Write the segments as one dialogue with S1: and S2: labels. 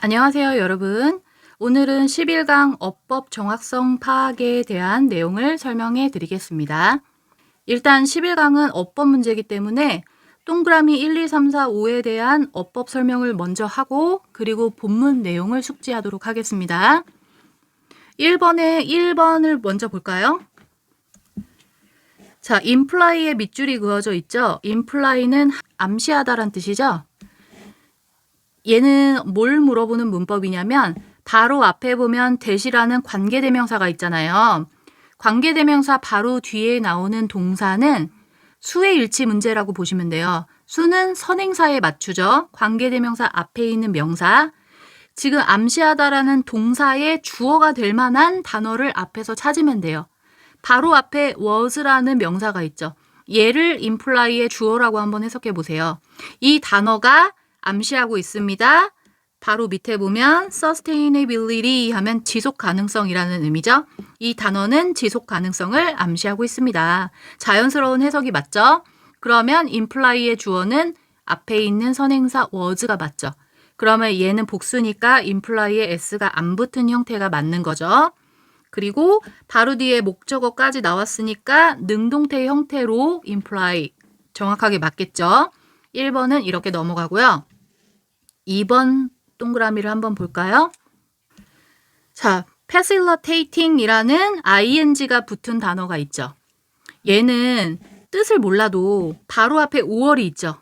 S1: 안녕하세요, 여러분. 오늘은 11강 어법 정확성 파악에 대한 내용을 설명해 드리겠습니다. 일단 11강은 어법 문제이기 때문에 동그라미 1, 2, 3, 4, 5에 대한 어법 설명을 먼저 하고 그리고 본문 내용을 숙지하도록 하겠습니다. 1번을 먼저 볼까요? 자, imply에 밑줄이 그어져 있죠? imply는 암시하다란 뜻이죠? 얘는 뭘 물어보는 문법이냐면 바로 앞에 보면 that이라는 관계대명사가 있잖아요. 관계대명사 바로 뒤에 나오는 동사는 수의 일치 문제라고 보시면 돼요. 수는 선행사에 맞추죠. 관계대명사 앞에 있는 명사. 지금 암시하다라는 동사의 주어가 될 만한 단어를 앞에서 찾으면 돼요. 바로 앞에 was라는 명사가 있죠. 얘를 imply의 주어라고 한번 해석해 보세요. 이 단어가 암시하고 있습니다. 바로 밑에 보면 sustainability 하면 지속 가능성이라는 의미죠. 이 단어는 지속 가능성을 암시하고 있습니다. 자연스러운 해석이 맞죠? 그러면 imply의 주어는 앞에 있는 선행사 was가 맞죠. 그러면 얘는 복수니까 imply의 s가 안 붙은 형태가 맞는 거죠. 그리고 바로 뒤에 목적어까지 나왔으니까 능동태 형태로 imply 정확하게 맞겠죠. 1번은 이렇게 넘어가고요. 2번 동그라미를 한번 볼까요? 자, facilitating이라는 ing가 붙은 단어가 있죠. 얘는 뜻을 몰라도 바로 앞에 5월이 있죠.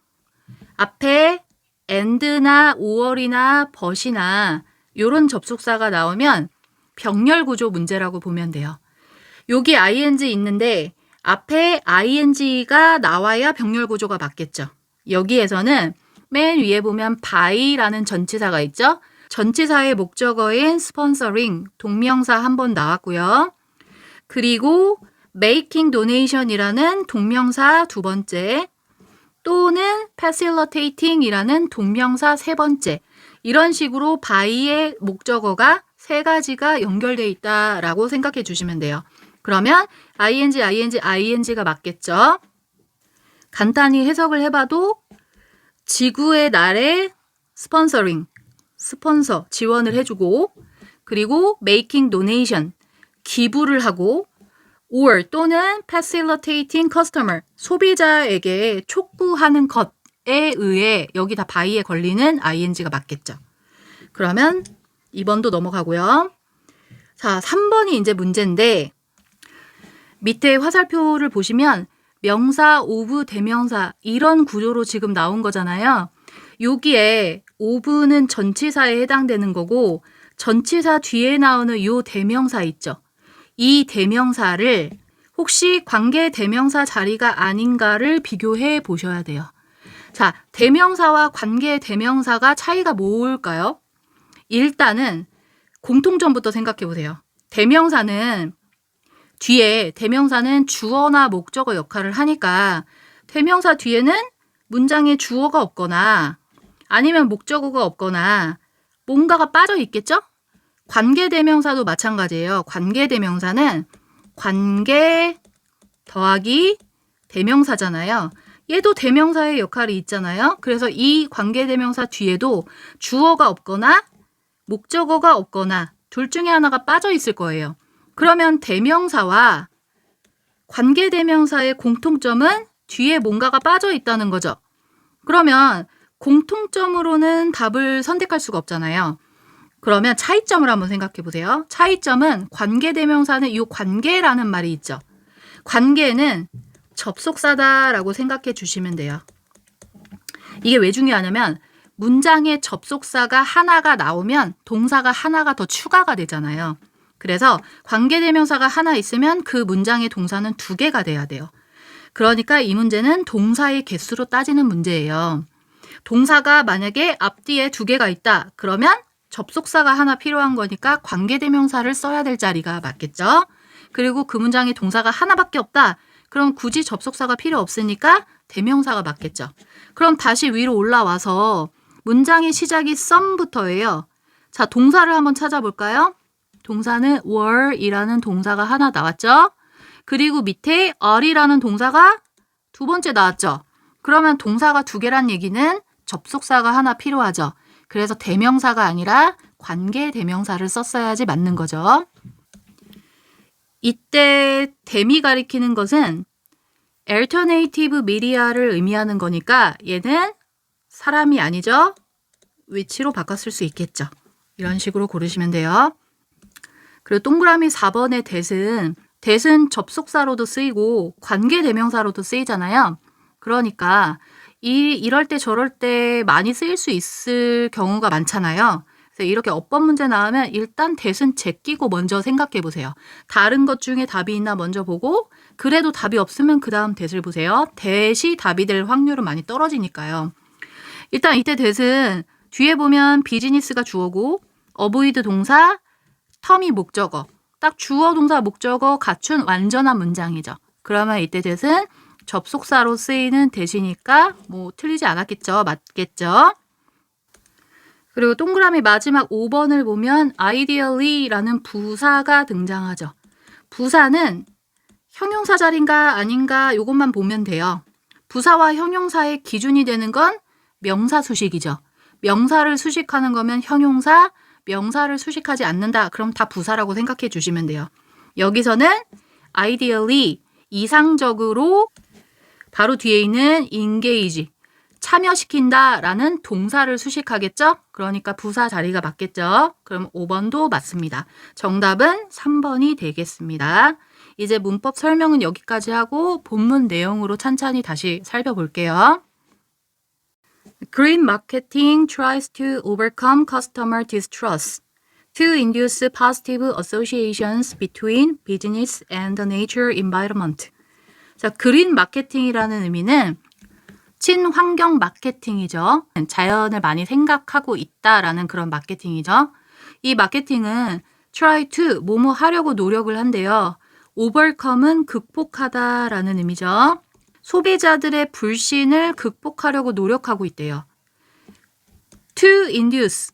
S1: 앞에 and나 5월이나 but이나 이런 접속사가 나오면 병렬 구조 문제라고 보면 돼요. 여기 ing 있는데 앞에 ing가 나와야 병렬 구조가 맞겠죠. 여기에서는 맨 위에 보면 by라는 전치사가 있죠. 전치사의 목적어인 sponsoring, 동명사 한 번 나왔고요. 그리고 making donation이라는 동명사 두 번째, 또는 facilitating이라는 동명사 세 번째, 이런 식으로 by의 목적어가 세 가지가 연결되어 있다라고 생각해 주시면 돼요. 그러면 ing가 맞겠죠. 간단히 해석을 해봐도 지구의 날에 스폰서링, 스폰서, 지원을 해주고, 그리고 making donation, 기부를 하고, or 또는 facilitating customer, 소비자에게 촉구하는 것에 의해 여기 다 by에 걸리는 ing가 맞겠죠. 그러면 2번도 넘어가고요. 자, 3번이 이제 문제인데 밑에 화살표를 보시면 명사, of, 대명사 이런 구조로 지금 나온 거잖아요. 여기에 of는 전치사에 해당되는 거고 전치사 뒤에 나오는 이 대명사 있죠. 이 대명사를 혹시 관계 대명사 자리가 아닌가를 비교해 보셔야 돼요. 자, 대명사와 관계 대명사가 차이가 뭘까요? 일단은 공통점부터 생각해 보세요. 대명사는 주어나 목적어 역할을 하니까 대명사 뒤에는 문장에 주어가 없거나 아니면 목적어가 없거나 뭔가가 빠져 있겠죠? 관계대명사도 마찬가지예요. 관계대명사는 관계 더하기 대명사잖아요. 얘도 대명사의 역할이 있잖아요. 그래서 이 관계대명사 뒤에도 주어가 없거나 목적어가 없거나 둘 중에 하나가 빠져 있을 거예요. 그러면 대명사와 관계대명사의 공통점은 뒤에 뭔가가 빠져 있다는 거죠. 그러면 공통점으로는 답을 선택할 수가 없잖아요. 그러면 차이점을 한번 생각해 보세요. 차이점은 관계대명사는 이 관계라는 말이 있죠. 관계는 접속사다라고 생각해 주시면 돼요. 이게 왜 중요하냐면 문장에 접속사가 하나가 나오면 동사가 하나가 더 추가가 되잖아요. 그래서 관계대명사가 하나 있으면 그 문장의 동사는 두 개가 돼야 돼요. 그러니까 이 문제는 동사의 개수로 따지는 문제예요. 동사가 만약에 앞뒤에 두 개가 있다. 그러면 접속사가 하나 필요한 거니까 관계대명사를 써야 될 자리가 맞겠죠. 그리고 그 문장에 동사가 하나밖에 없다. 그럼 굳이 접속사가 필요 없으니까 대명사가 맞겠죠. 그럼 다시 위로 올라와서 문장의 시작이 some부터예요. 자, 동사를 한번 찾아볼까요? 동사는 were이라는 동사가 하나 나왔죠. 그리고 밑에 are이라는 동사가 두 번째 나왔죠. 그러면 동사가 두 개란 얘기는 접속사가 하나 필요하죠. 그래서 대명사가 아니라 관계 대명사를 썼어야지 맞는 거죠. 이때 대미 가리키는 것은 alternative media를 의미하는 거니까 얘는 사람이 아니죠. 위치로 바꿨을 수 있겠죠. 이런 식으로 고르시면 돼요. 그리고 동그라미 4번의 that은 접속사로도 쓰이고 관계 대명사로도 쓰이잖아요. 그러니까 이럴 때 저럴 때 많이 쓰일 수 있을 경우가 많잖아요. 그래서 이렇게 어법 문제 나오면 일단 that은 제끼고 먼저 생각해 보세요. 다른 것 중에 답이 있나 먼저 보고 그래도 답이 없으면 그 다음 that을 보세요. that이 답이 될 확률은 많이 떨어지니까요. 일단 이때 that은 뒤에 보면 비즈니스가 주어고 어보이드 동사, 텀이 목적어. 딱 주어, 동사, 목적어 갖춘 완전한 문장이죠. 그러면 이때 that은 접속사로 쓰이는 that이니까 뭐 틀리지 않았겠죠. 맞겠죠. 그리고 동그라미 마지막 5번을 보면 ideally라는 부사가 등장하죠. 부사는 형용사 자리인가 아닌가 이것만 보면 돼요. 부사와 형용사의 기준이 되는 건 명사 수식이죠. 명사를 수식하는 거면 형용사, 명사를 수식하지 않는다. 그럼 다 부사라고 생각해 주시면 돼요. 여기서는 ideally, 이상적으로 바로 뒤에 있는 engage, 참여시킨다 라는 동사를 수식하겠죠? 그러니까 부사 자리가 맞겠죠? 그럼 5번도 맞습니다. 정답은 3번이 되겠습니다. 이제 문법 설명은 여기까지 하고 본문 내용으로 찬찬히 다시 살펴볼게요. Green marketing tries to overcome customer distrust to induce positive associations between business and the nature environment. 자, 그린 마케팅이라는 의미는 친환경 마케팅이죠. 자연을 많이 생각하고 있다라는 그런 마케팅이죠. 이 마케팅은 try to, 뭐뭐 하려고 노력을 한대요. overcome은 극복하다라는 의미죠. 소비자들의 불신을 극복하려고 노력하고 있대요. to induce.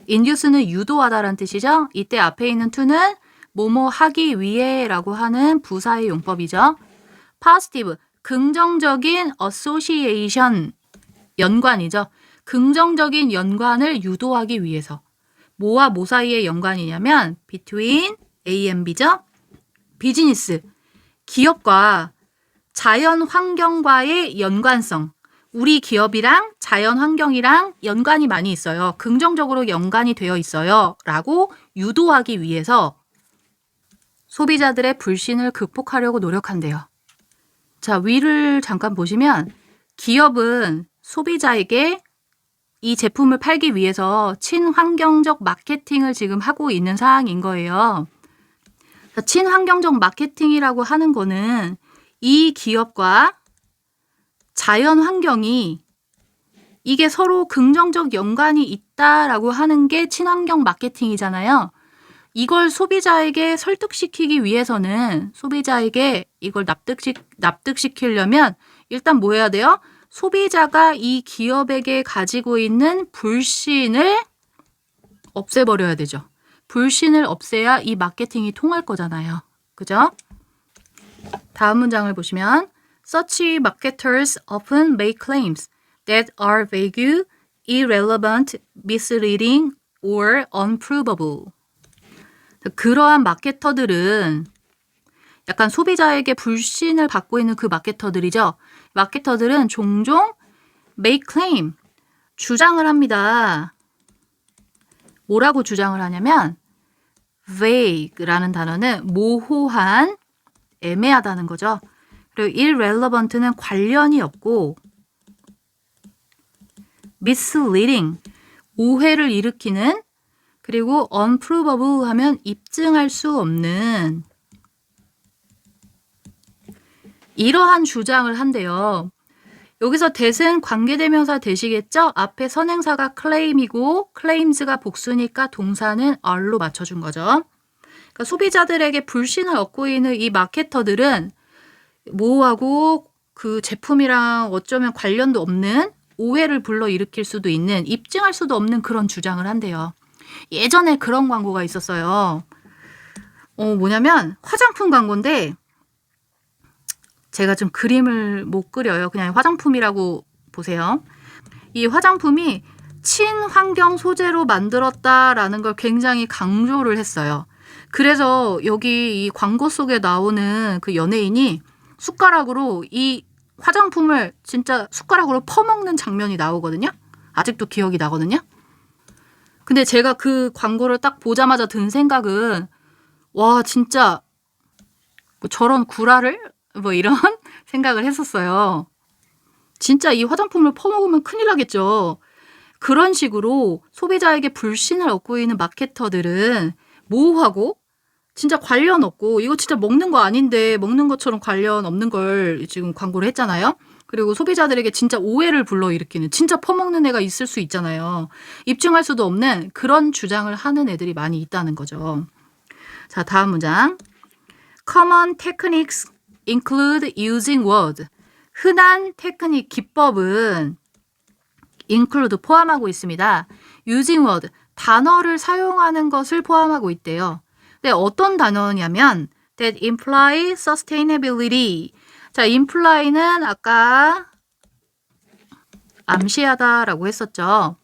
S1: induce는 유도하다라는 뜻이죠. 이때 앞에 있는 to는 뭐뭐 하기 위해 라고 하는 부사의 용법이죠. positive, 긍정적인 association, 연관이죠. 긍정적인 연관을 유도하기 위해서. 뭐와 뭐 사이의 연관이냐면 between A and B죠. 비즈니스, 기업과 자연 환경과의 연관성. 우리 기업이랑 자연 환경이랑 연관이 많이 있어요. 긍정적으로 연관이 되어 있어요. 라고 유도하기 위해서 소비자들의 불신을 극복하려고 노력한대요. 자, 위를 잠깐 보시면 기업은 소비자에게 이 제품을 팔기 위해서 친환경적 마케팅을 지금 하고 있는 상황인 거예요. 친환경적 마케팅이라고 하는 거는 이 기업과 자연 환경이 이게 서로 긍정적 연관이 있다라고 하는 게 친환경 마케팅이잖아요. 이걸 소비자에게 설득시키기 위해서는 소비자에게 이걸 납득시키려면 일단 뭐 해야 돼요? 소비자가 이 기업에게 가지고 있는 불신을 없애버려야 되죠. 불신을 없애야 이 마케팅이 통할 거잖아요. 그죠? 다음 문장을 보시면 Such marketers often make claims that are vague, irrelevant, misleading, or unprovable. 그러한 마케터들은 약간 소비자에게 불신을 받고 있는 그 마케터들이죠. 마케터들은 종종 make claim, 주장을 합니다. 뭐라고 주장을 하냐면 vague라는 단어는 모호한, 애매하다는 거죠. 그리고 irrelevant는 관련이 없고 misleading, 오해를 일으키는, 그리고 unprovable 하면 입증할 수 없는 이러한 주장을 한대요. 여기서 that은 관계대명사 that이겠죠? 앞에 선행사가 claim이고 claims가 복수니까 동사는 are로 맞춰준 거죠. 그러니까 소비자들에게 불신을 얻고 있는 이 마케터들은 뭐하고 그 제품이랑 어쩌면 관련도 없는, 오해를 불러일으킬 수도 있는, 입증할 수도 없는 그런 주장을 한대요. 예전에 그런 광고가 있었어요. 뭐냐면 화장품 광고인데 제가 좀 그림을 못 그려요. 그냥 화장품이라고 보세요. 이 화장품이 친환경 소재로 만들었다라는 걸 굉장히 강조를 했어요. 그래서 여기 이 광고 속에 나오는 그 연예인이 숟가락으로 이 화장품을 진짜 숟가락으로 퍼먹는 장면이 나오거든요. 아직도 기억이 나거든요. 근데 제가 그 광고를 딱 보자마자 든 생각은 와 진짜 뭐 저런 구라를? 뭐 이런 생각을 했었어요. 진짜 이 화장품을 퍼먹으면 큰일 나겠죠. 그런 식으로 소비자에게 불신을 얻고 있는 마케터들은 모호하고 진짜 관련 없고 이거 진짜 먹는 거 아닌데 먹는 것처럼 관련 없는 걸 지금 광고를 했잖아요. 그리고 소비자들에게 진짜 오해를 불러일으키는 진짜 퍼먹는 애가 있을 수 있잖아요. 입증할 수도 없는 그런 주장을 하는 애들이 많이 있다는 거죠. 자, 다음 문장. Common techniques include using word. 흔한 테크닉, 기법은 include 포함하고 있습니다. using word, 단어를 사용하는 것을 포함하고 있대요. 근데 어떤 단어냐면 that imply sustainability. 자, imply는 아까 암시하다라고 했었죠.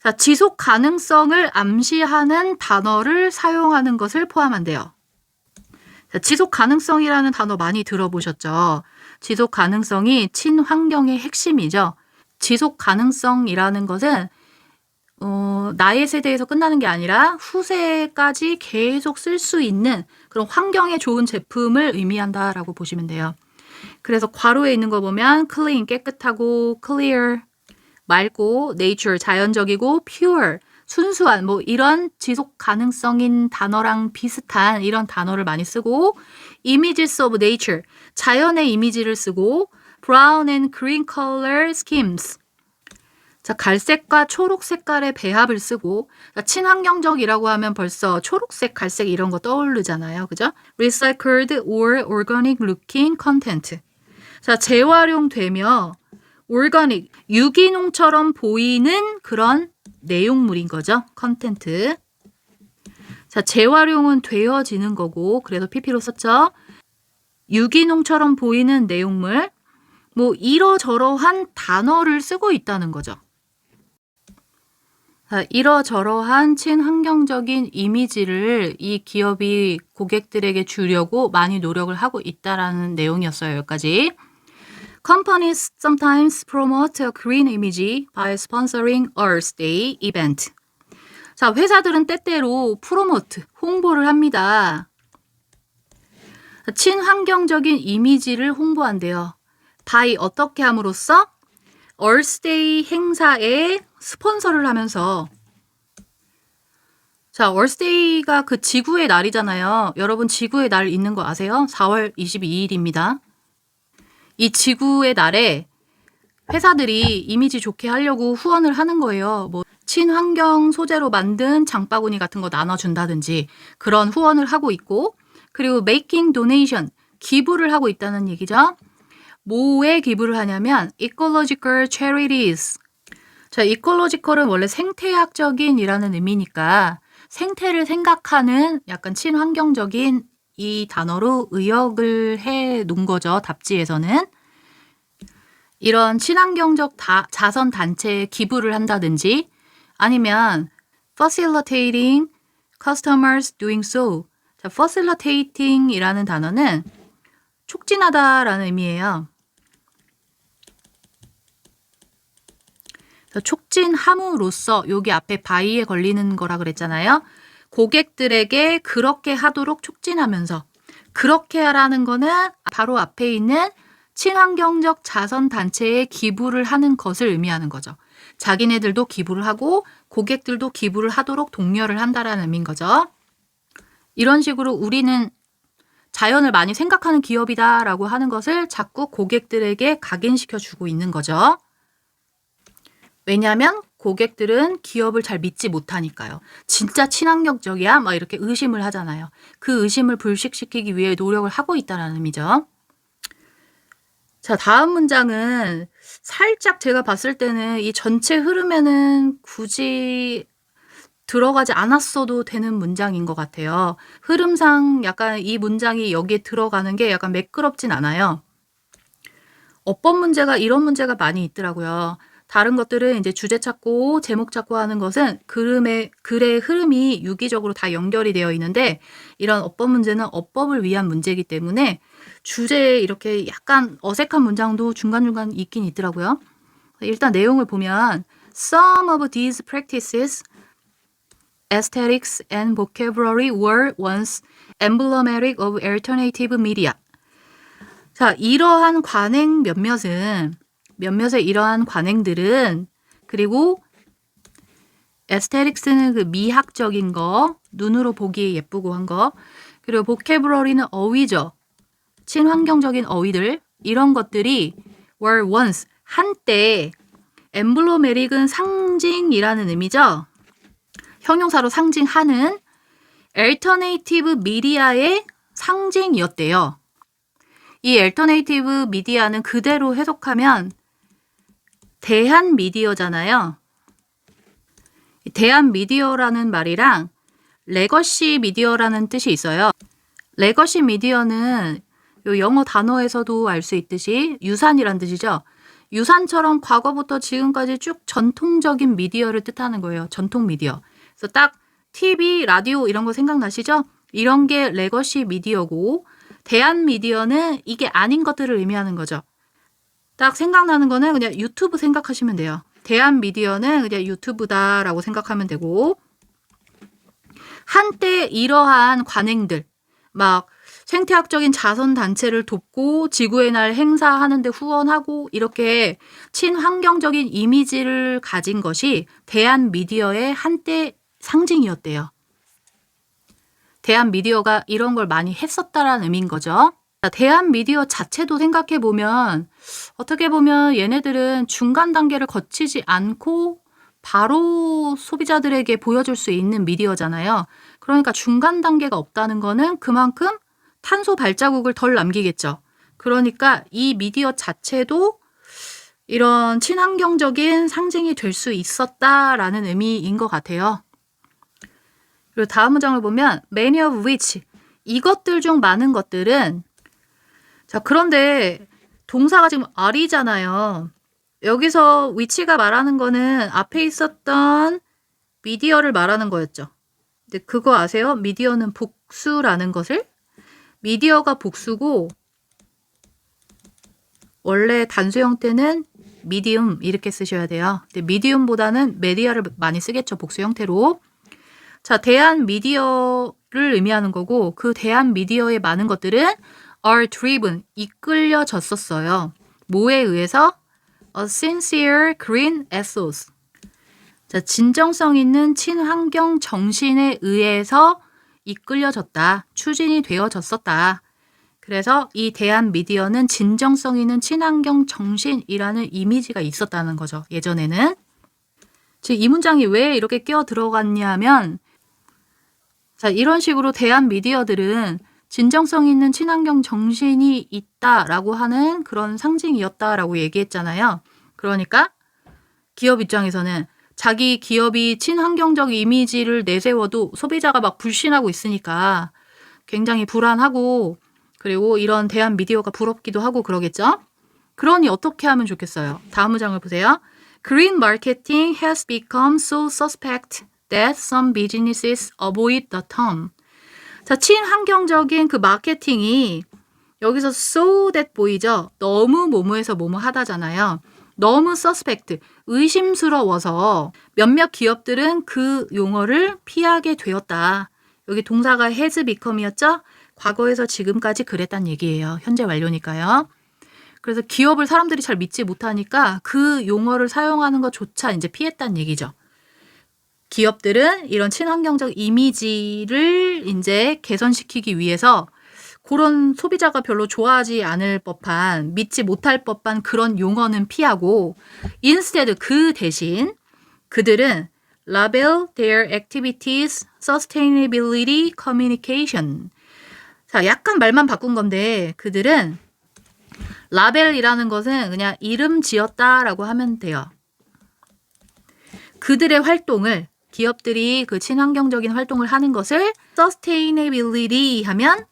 S1: 자, 지속 가능성을 암시하는 단어를 사용하는 것을 포함한대요. 자, 지속 가능성이라는 단어 많이 들어보셨죠? 지속 가능성이 친환경의 핵심이죠. 지속 가능성이라는 것은 나의 세대에서 끝나는 게 아니라 후세까지 계속 쓸 수 있는 그런 환경에 좋은 제품을 의미한다라고 보시면 돼요. 그래서 괄호에 있는 거 보면 clean, 깨끗하고 clear, 맑고 nature, 자연적이고 pure, 순수한 뭐 이런 지속 가능성인 단어랑 비슷한 이런 단어를 많이 쓰고 images of nature, 자연의 이미지를 쓰고 brown and green color schemes. 자, 갈색과 초록 색깔의 배합을 쓰고 자, 친환경적이라고 하면 벌써 초록색, 갈색 이런 거 떠오르잖아요. 그죠? recycled or organic looking content. 자, 재활용되며 organic, 유기농처럼 보이는 그런 내용물인 거죠. 컨텐트. 자, 재활용은 되어지는 거고 그래서 PP로 썼죠. 유기농처럼 보이는 내용물. 뭐 이러저러한 단어를 쓰고 있다는 거죠. 자, 이러저러한 친환경적인 이미지를 이 기업이 고객들에게 주려고 많이 노력을 하고 있다라는 내용이었어요. 여기까지. Companies sometimes promote a green image by sponsoring Earth Day event. 자, 회사들은 때때로 프로모트, 홍보를 합니다. 친환경적인 이미지를 홍보한대요. by 어떻게 함으로써? Earth Day 행사에 스폰서를 하면서 자, Earth Day가 그 지구의 날이잖아요. 여러분 지구의 날 있는 거 아세요? 4월 22일입니다. 이 지구의 날에 회사들이 이미지 좋게 하려고 후원을 하는 거예요. 뭐 친환경 소재로 만든 장바구니 같은 거 나눠준다든지 그런 후원을 하고 있고 그리고 making donation, 기부를 하고 있다는 얘기죠. 뭐에 기부를 하냐면 ecological charities. 자, ecological은 원래 생태학적인이라는 의미니까 생태를 생각하는 약간 친환경적인 이 단어로 의역을 해 놓은 거죠. 답지에서는. 이런 친환경적 자선 단체에 기부를 한다든지 아니면 facilitating customers doing so. 자, facilitating 이라는 단어는 촉진하다라는 의미예요. 촉진함으로써 여기 앞에 by에 걸리는 거라 그랬잖아요. 고객들에게 그렇게 하도록 촉진하면서 그렇게 하라는 거는 바로 앞에 있는 친환경적 자선단체에 기부를 하는 것을 의미하는 거죠. 자기네들도 기부를 하고 고객들도 기부를 하도록 독려를 한다라는 의미인 거죠. 이런 식으로 우리는 자연을 많이 생각하는 기업이다라고 하는 것을 자꾸 고객들에게 각인시켜주고 있는 거죠. 왜냐하면 고객들은 기업을 잘 믿지 못하니까요. 진짜 친환경적이야? 막 이렇게 의심을 하잖아요. 그 의심을 불식시키기 위해 노력을 하고 있다는 의미죠. 자, 다음 문장은 살짝 제가 봤을 때는 이 전체 흐름에는 굳이 들어가지 않았어도 되는 문장인 것 같아요. 흐름상 약간 이 문장이 여기에 들어가는 게 약간 매끄럽진 않아요. 어법 문제가 이런 문제가 많이 있더라고요. 다른 것들은 이제 주제 찾고 제목 찾고 하는 것은 글의 흐름이 유기적으로 다 연결이 되어 있는데 이런 어법 문제는 어법을 위한 문제이기 때문에 주제에 이렇게 약간 어색한 문장도 중간중간 있긴 있더라고요. 일단 내용을 보면 Some of these practices, aesthetics and vocabulary were once emblematic of alternative media. 자, 이러한 관행 몇몇의 이러한 관행들은 그리고 aesthetics는 그 미학적인 거, 눈으로 보기에 예쁘고 한 거, 그리고 vocabulary는 어휘죠. 친환경적인 어휘들, 이런 것들이 were once, 한때, emblematic은 상징이라는 의미죠. 형용사로 상징하는 alternative media의 상징이었대요. 이 alternative media는 그대로 해석하면 대한 미디어잖아요. 대한 미디어라는 말이랑 레거시 미디어라는 뜻이 있어요. 레거시 미디어는 영어 단어에서도 알 수 있듯이 유산이란 뜻이죠. 유산처럼 과거부터 지금까지 쭉 전통적인 미디어를 뜻하는 거예요. 전통 미디어. 그래서 딱 TV, 라디오 이런 거 생각나시죠? 이런 게 레거시 미디어고 대한 미디어는 이게 아닌 것들을 의미하는 거죠. 딱 생각나는 거는 그냥 유튜브 생각하시면 돼요. 대한 미디어는 그냥 유튜브다라고 생각하면 되고 한때 이러한 관행들 막 생태학적인 자선단체를 돕고 지구의 날 행사하는데 후원하고 이렇게 친환경적인 이미지를 가진 것이 대한 미디어의 한때 상징이었대요. 대한 미디어가 이런 걸 많이 했었다라는 의미인 거죠. 대한 미디어 자체도 생각해보면 어떻게 보면 얘네들은 중간 단계를 거치지 않고 바로 소비자들에게 보여줄 수 있는 미디어잖아요. 그러니까 중간 단계가 없다는 거는 그만큼 탄소 발자국을 덜 남기겠죠. 그러니까 이 미디어 자체도 이런 친환경적인 상징이 될 수 있었다라는 의미인 것 같아요. 그리고 다음 문장을 보면 many of which 이것들 중 많은 것들은 자 그런데 동사가 지금 are잖아요. 여기서 which가 말하는 거는 앞에 있었던 미디어를 말하는 거였죠. 근데 그거 아세요? 미디어는 복수라는 것을? 미디어가 복수고 원래 단수 형태는 medium 이렇게 쓰셔야 돼요. 근데 medium보다는 media를 많이 쓰겠죠. 복수 형태로. 자, 대한 미디어를 의미하는 거고 그 대한 미디어의 많은 것들은 are driven, 이끌려졌었어요. 뭐에 의해서? A sincere green ethos. 자, 진정성 있는 친환경 정신에 의해서 이끌려졌다. 추진이 되어졌었다. 그래서 이 대한 미디어는 진정성 있는 친환경 정신이라는 이미지가 있었다는 거죠. 예전에는. 즉, 이 문장이 왜 이렇게 끼어 들어갔냐면 자, 이런 식으로 대한 미디어들은 진정성 있는 친환경 정신이 있다라고 하는 그런 상징이었다라고 얘기했잖아요. 그러니까 기업 입장에서는 자기 기업이 친환경적 이미지를 내세워도 소비자가 막 불신하고 있으니까 굉장히 불안하고 그리고 이런 대한 미디어가 부럽기도 하고 그러겠죠? 그러니 어떻게 하면 좋겠어요? 다음 문장을 보세요. Green marketing has become so suspect that some businesses avoid the term. 자, 친환경적인 그 마케팅이 여기서 so that 보이죠? 너무 뭐뭐해서 뭐뭐 하다잖아요. 너무 suspect, 의심스러워서 몇몇 기업들은 그 용어를 피하게 되었다. 여기 동사가 has become이었죠? 과거에서 지금까지 그랬단 얘기예요. 현재 완료니까요. 그래서 기업을 사람들이 잘 믿지 못하니까 그 용어를 사용하는 것조차 이제 피했단 얘기죠. 기업들은 이런 친환경적 이미지를 이제 개선시키기 위해서 그런 소비자가 별로 좋아하지 않을 법한, 믿지 못할 법한 그런 용어는 피하고 instead 그 대신 그들은 label their activities sustainability communication. 자, 약간 말만 바꾼 건데 그들은 라벨이라는 것은 그냥 이름 지었다라고 하면 돼요. 그들의 활동을 기업들이 그 친환경적인 활동을 하는 것을 sustainability 하면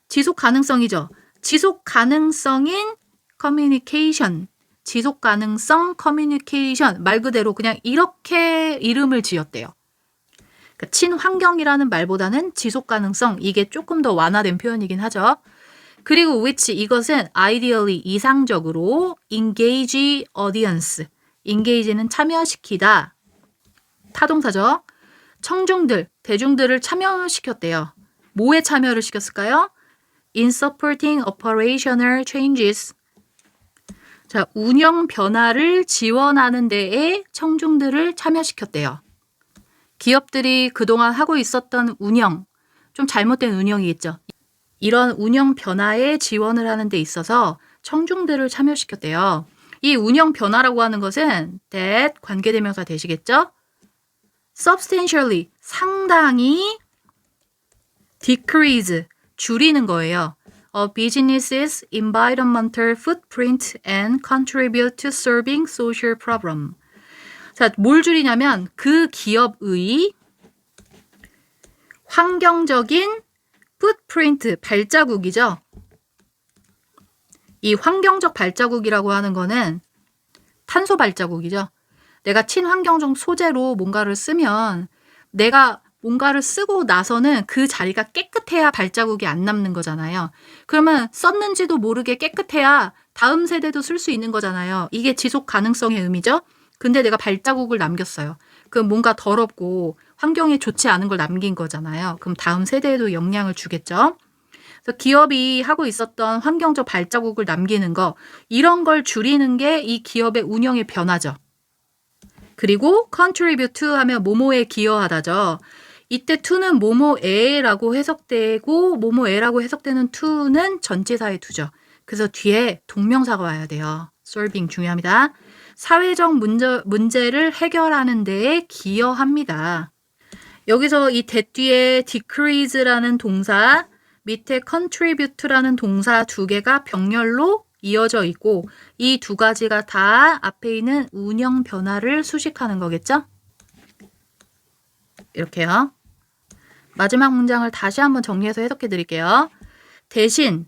S1: 지속 가능성이죠. 지속 가능성인 communication, 지속 가능성 커뮤니케이션 말 그대로 그냥 이렇게 이름을 지었대요. 그러니까 친환경이라는 말보다는 지속 가능성 이게 조금 더 완화된 표현이긴 하죠. 그리고 which 이것은 ideally 이상적으로 engage audience engage는 참여시키다 타동사죠. 청중들, 대중들을 참여시켰대요. 뭐에 참여를 시켰을까요? In supporting operational changes. 자, 운영 변화를 지원하는 데에 청중들을 참여시켰대요. 기업들이 그동안 하고 있었던 운영, 좀 잘못된 운영이겠죠. 이런 운영 변화에 지원을 하는 데 있어서 청중들을 참여시켰대요. 이 운영 변화라고 하는 것은 that 관계대명사 되시겠죠? substantially 상당히 decrease 줄이는 거예요. A business's environmental footprint and contribute to serving social problem. 자, 뭘 줄이냐면 그 기업의 환경적인 footprint 발자국이죠. 이 환경적 발자국이라고 하는 거는 탄소 발자국이죠. 내가 친환경적 소재로 뭔가를 쓰면 내가 뭔가를 쓰고 나서는 그 자리가 깨끗해야 발자국이 안 남는 거잖아요. 그러면 썼는지도 모르게 깨끗해야 다음 세대도 쓸 수 있는 거잖아요. 이게 지속 가능성의 의미죠. 근데 내가 발자국을 남겼어요. 그럼 뭔가 더럽고 환경에 좋지 않은 걸 남긴 거잖아요. 그럼 다음 세대에도 영향을 주겠죠. 그래서 기업이 하고 있었던 환경적 발자국을 남기는 거 이런 걸 줄이는 게 이 기업의 운영의 변화죠. 그리고 contribute to 하면 뭐뭐에 기여하다죠. 이때 to는 뭐뭐에라고 해석되고 뭐뭐에라고 해석되는 to는 전치사에 두죠. 그래서 뒤에 동명사가 와야 돼요. solving 중요합니다. 사회적 문제를 해결하는 데에 기여합니다. 여기서 이 that 뒤에 decrease라는 동사 밑에 contribute라는 동사 두 개가 병렬로 이어져 있고 이 두 가지가 다 앞에 있는 운영 변화를 수식하는 거겠죠? 이렇게요. 마지막 문장을 다시 한번 정리해서 해석해 드릴게요. 대신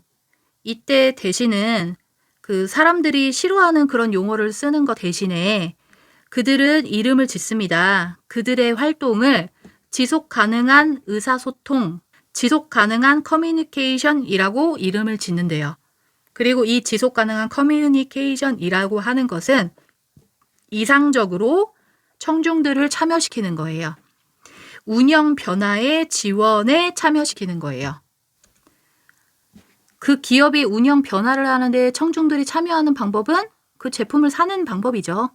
S1: 이때 대신은 그 사람들이 싫어하는 그런 용어를 쓰는 것 대신에 그들은 이름을 짓습니다. 그들의 활동을 지속 가능한 의사소통, 지속 가능한 커뮤니케이션이라고 이름을 짓는데요. 그리고 이 지속 가능한 커뮤니케이션이라고 하는 것은 이상적으로 청중들을 참여시키는 거예요. 운영 변화의 지원에 참여시키는 거예요. 그 기업이 운영 변화를 하는데 청중들이 참여하는 방법은 그 제품을 사는 방법이죠.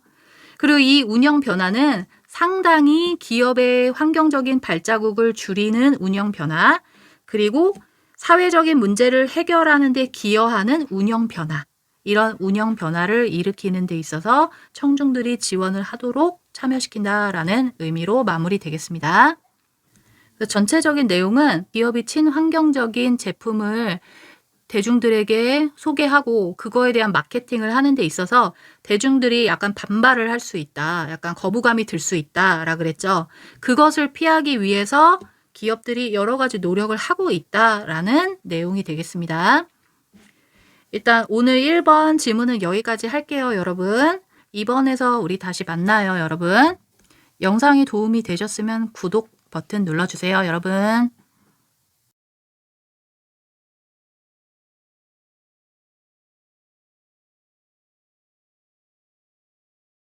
S1: 그리고 이 운영 변화는 상당히 기업의 환경적인 발자국을 줄이는 운영 변화, 그리고 사회적인 문제를 해결하는 데 기여하는 운영 변화, 이런 운영 변화를 일으키는 데 있어서 청중들이 지원을 하도록 참여시킨다라는 의미로 마무리되겠습니다. 전체적인 내용은 기업이 친환경적인 제품을 대중들에게 소개하고 그거에 대한 마케팅을 하는 데 있어서 대중들이 약간 반발을 할 수 있다. 약간 거부감이 들 수 있다라 그랬죠. 그것을 피하기 위해서 기업들이 여러 가지 노력을 하고 있다라는 내용이 되겠습니다. 일단 오늘 1번 질문은 여기까지 할게요, 여러분. 2번에서 우리 다시 만나요, 여러분. 영상이 도움이 되셨으면 구독 버튼 눌러주세요, 여러분.